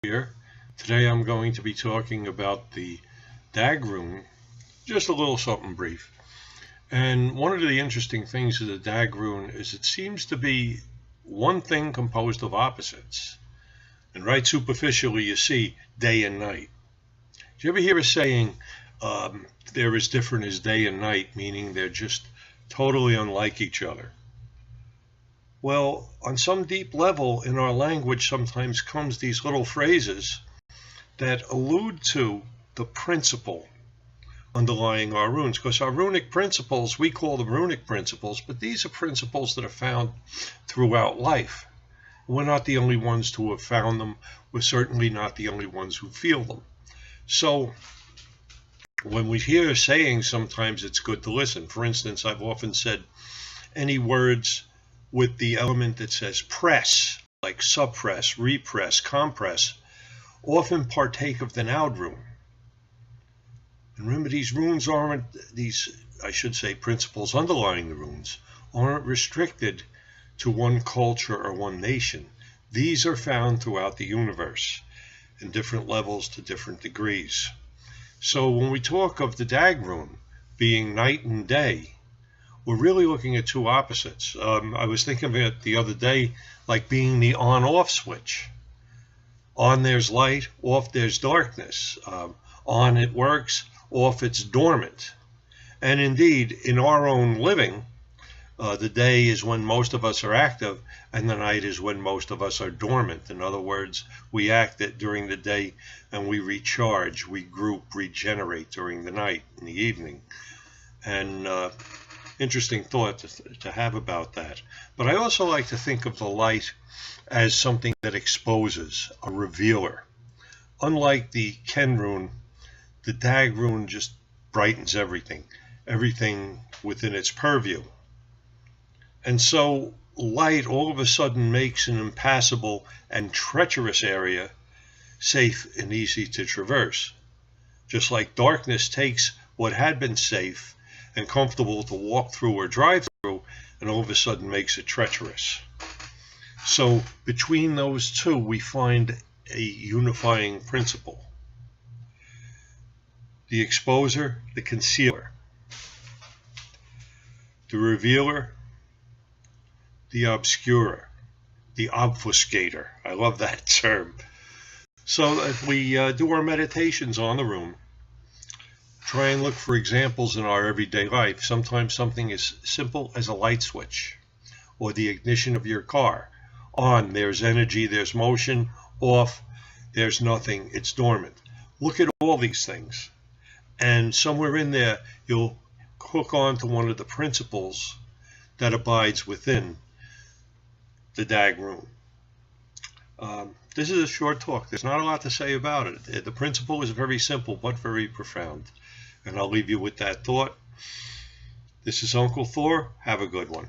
here. Today I'm going to be talking about the Dag Rune, just a little something brief. And one of the interesting things of the Dag Rune is it seems to be one thing composed of opposites. And right superficially you see day and night. Do you ever hear a saying, they're as different as day and night, meaning they're just totally unlike each other? Well, on some deep level in our language sometimes comes these little phrases that allude to the principle underlying our runes. Because our runic principles, we call them runic principles, but these are principles that are found throughout life. We're not the only ones to have found them. We're certainly not the only ones who feel them. So when we hear sayings, sometimes it's good to listen. For instance, I've often said any words with the element that says press, like suppress, repress, compress, often partake of the Naud rune. And remember, these runes aren't, principles underlying the runes aren't restricted to one culture or one nation. These are found throughout the universe in different levels to different degrees. So when we talk of the Dag Rune being night and day, we're really looking at two opposites. I was thinking of it the other day like being the on-off switch. On there's light, off there's darkness. On it works, off it's dormant. And indeed, in our own living, the day is when most of us are active, and the night is when most of us are dormant. In other words, we act during the day and we recharge, we group, regenerate during the night, in the evening. And interesting thought to have about that. But I also like to think of the light as something that exposes, a revealer. Unlike the Ken rune, the Dag Rune just brightens everything within its purview. And so light all of a sudden makes an impassable and treacherous area safe and easy to traverse. Just like darkness takes what had been safe and comfortable to walk through or drive through, and all of a sudden makes it treacherous. So between those two, we find a unifying principle. The exposer, the concealer. The revealer, the obscurer, the obfuscator. I love that term. So if we do our meditations on the rune, try and look for examples in our everyday life. Sometimes something as simple as a light switch or the ignition of your car. On, there's energy, there's motion. Off, there's nothing, it's dormant. Look at all these things. And somewhere in there, you'll hook on to one of the principles that abides within the Dag Rune. This is a short talk. There's not a lot to say about it. The principle is very simple but very profound. And I'll leave you with that thought. This is Uncle Thor. Have a good one.